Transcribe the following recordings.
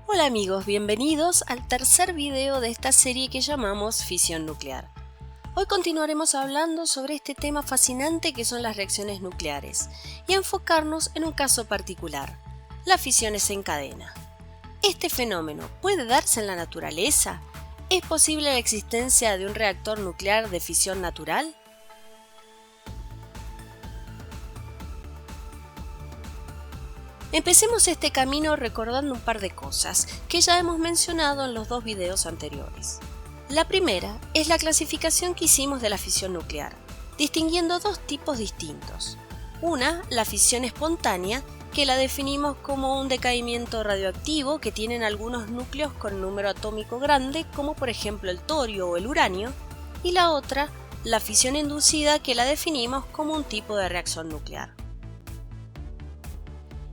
Hola amigos, bienvenidos al tercer video de esta serie que llamamos Fisión Nuclear. Hoy continuaremos hablando sobre este tema fascinante que son las reacciones nucleares y enfocarnos en un caso particular, las fisiones en cadena. ¿Este fenómeno puede darse en la naturaleza? ¿Es posible la existencia de un reactor nuclear de fisión natural? Empecemos este camino recordando un par de cosas que ya hemos mencionado en los dos videos anteriores. La primera es la clasificación que hicimos de la fisión nuclear, distinguiendo dos tipos distintos. Una, la fisión espontánea, que la definimos como un decaimiento radioactivo que tienen algunos núcleos con número atómico grande, como por ejemplo el torio o el uranio, y la otra, la fisión inducida, que la definimos como un tipo de reacción nuclear.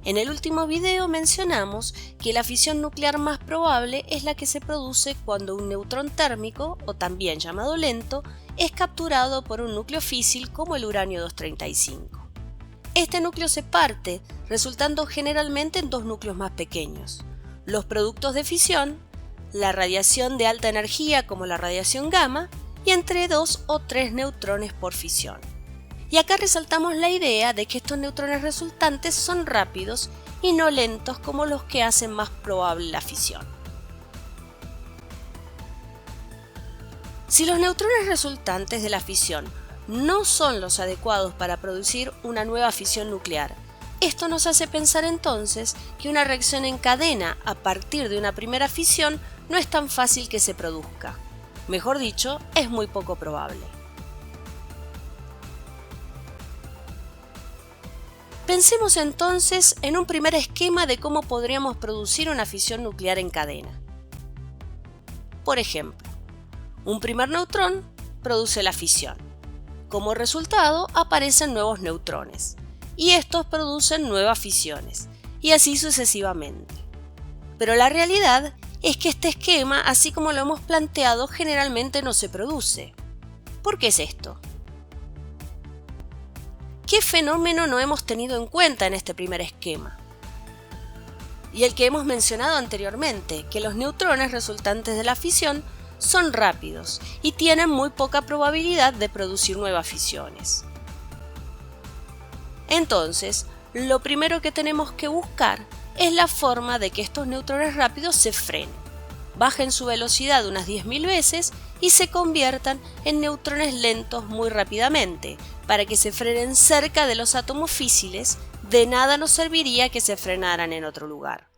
En el último video mencionamos que la fisión nuclear más probable es la que se produce cuando un neutrón térmico, o también llamado lento, es capturado por un núcleo físil como el uranio 235. Este núcleo se parte, resultando generalmente en dos núcleos más pequeños. Los productos de fisión, la radiación de alta energía como la radiación gamma, y entre 2 o 3 neutrones por fisión. Y acá resaltamos la idea de que estos neutrones resultantes son rápidos y no lentos como los que hacen más probable la fisión. Si los neutrones resultantes de la fisión no son los adecuados para producir una nueva fisión nuclear, esto nos hace pensar entonces que una reacción en cadena a partir de una primera fisión no es tan fácil que se produzca. Mejor dicho, es muy poco probable. Pensemos entonces en un primer esquema de cómo podríamos producir una fisión nuclear en cadena. Por ejemplo, un primer neutrón produce la fisión. Como resultado aparecen nuevos neutrones, y estos producen nuevas fisiones, y así sucesivamente. Pero la realidad es que este esquema, así como lo hemos planteado, generalmente no se produce. ¿Por qué es esto? ¿Qué fenómeno no hemos tenido en cuenta en este primer esquema? Y el que hemos mencionado anteriormente, que los neutrones resultantes de la fisión son rápidos y tienen muy poca probabilidad de producir nuevas fisiones. Entonces, lo primero que tenemos que buscar es la forma de que estos neutrones rápidos se frenen, bajen su velocidad unas 10.000 veces y se conviertan en neutrones lentos muy rápidamente. Para que se frenen cerca de los átomos físiles, de nada nos serviría que se frenaran en otro lugar.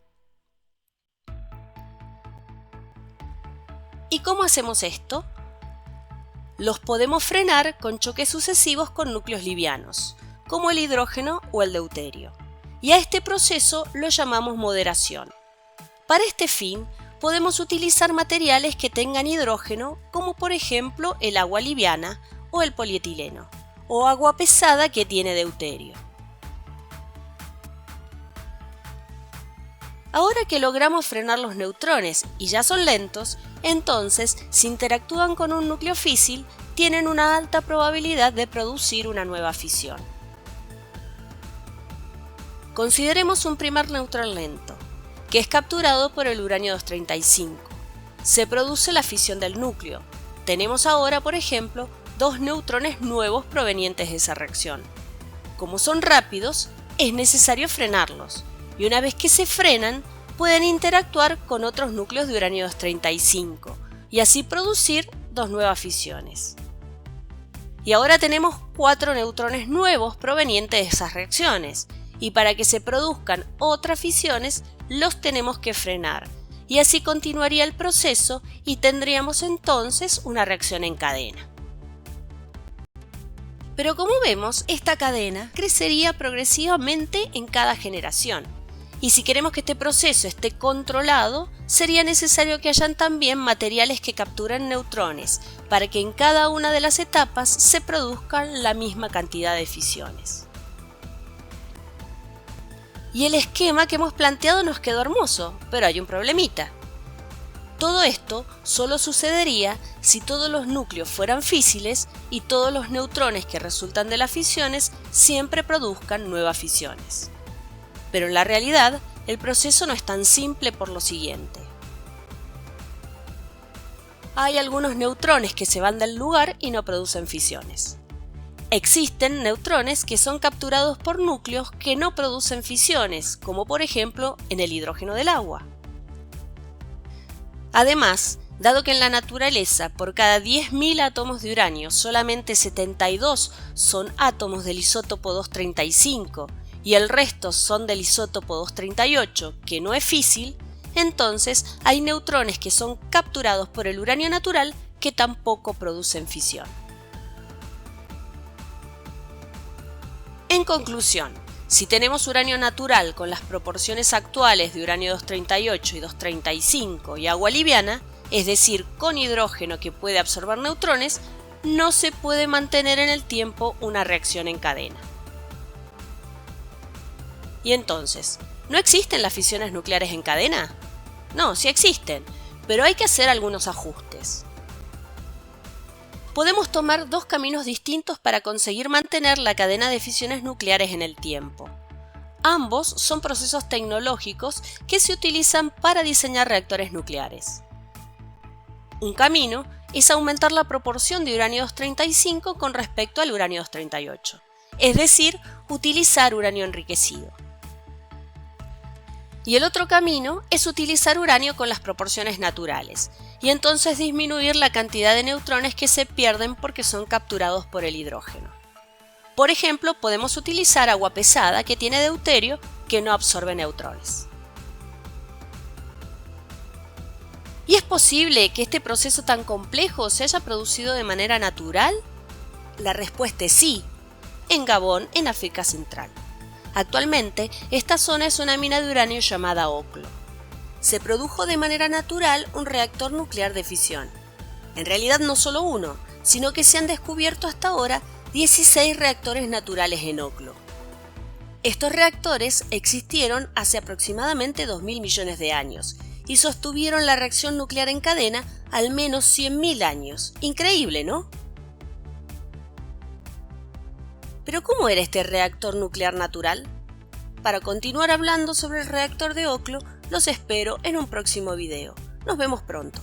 ¿Y cómo hacemos esto? Los podemos frenar con choques sucesivos con núcleos livianos, como el hidrógeno o el deuterio. Y a este proceso lo llamamos moderación. Para este fin, podemos utilizar materiales que tengan hidrógeno, como por ejemplo el agua liviana o el polietileno, o agua pesada que tiene deuterio. Ahora que logramos frenar los neutrones y ya son lentos, entonces, si interactúan con un núcleo físil, tienen una alta probabilidad de producir una nueva fisión. Consideremos un primer neutrón lento, que es capturado por el uranio 235. Se produce la fisión del núcleo. Tenemos ahora, por ejemplo, dos neutrones nuevos provenientes de esa reacción. Como son rápidos, es necesario frenarlos, y una vez que se frenan, pueden interactuar con otros núcleos de uranio 235, y así producir dos nuevas fisiones. Y ahora tenemos 4 neutrones nuevos provenientes de esas reacciones, y para que se produzcan otras fisiones, los tenemos que frenar, y así continuaría el proceso y tendríamos entonces una reacción en cadena. Pero como vemos, esta cadena crecería progresivamente en cada generación. Y si queremos que este proceso esté controlado, sería necesario que hayan también materiales que capturen neutrones, para que en cada una de las etapas se produzcan la misma cantidad de fisiones. Y el esquema que hemos planteado nos quedó hermoso, pero hay un problemita. Todo esto solo sucedería si todos los núcleos fueran físiles y todos los neutrones que resultan de las fisiones siempre produzcan nuevas fisiones. Pero en la realidad el proceso no es tan simple por lo siguiente. Hay algunos neutrones que se van del lugar y no producen fisiones. Existen neutrones que son capturados por núcleos que no producen fisiones, como por ejemplo en el hidrógeno del agua. Además, dado que en la naturaleza por cada 10.000 átomos de uranio solamente 72 son átomos del isótopo 235 y el resto son del isótopo 238, que no es físil, entonces hay neutrones que son capturados por el uranio natural que tampoco producen fisión. En conclusión, si tenemos uranio natural con las proporciones actuales de uranio 238 y 235 y agua liviana, es decir, con hidrógeno que puede absorber neutrones, no se puede mantener en el tiempo una reacción en cadena. Y entonces, ¿no existen las fisiones nucleares en cadena? No, sí existen, pero hay que hacer algunos ajustes. Podemos tomar dos caminos distintos para conseguir mantener la cadena de fisiones nucleares en el tiempo. Ambos son procesos tecnológicos que se utilizan para diseñar reactores nucleares. Un camino es aumentar la proporción de uranio 235 con respecto al uranio 238, es decir, utilizar uranio enriquecido. Y el otro camino es utilizar uranio con las proporciones naturales, y entonces disminuir la cantidad de neutrones que se pierden porque son capturados por el hidrógeno. Por ejemplo, podemos utilizar agua pesada que tiene deuterio que no absorbe neutrones. ¿Y es posible que este proceso tan complejo se haya producido de manera natural? La respuesta es sí, en Gabón, en África Central. Actualmente, esta zona es una mina de uranio llamada Oklo. Se produjo de manera natural un reactor nuclear de fisión. En realidad no solo uno, sino que se han descubierto hasta ahora 16 reactores naturales en Oklo. Estos reactores existieron hace aproximadamente 2.000 millones de años y sostuvieron la reacción nuclear en cadena al menos 100.000 años. Increíble, ¿no? ¿Pero cómo era este reactor nuclear natural? Para continuar hablando sobre el reactor de Oklo, los espero en un próximo video. Nos vemos pronto.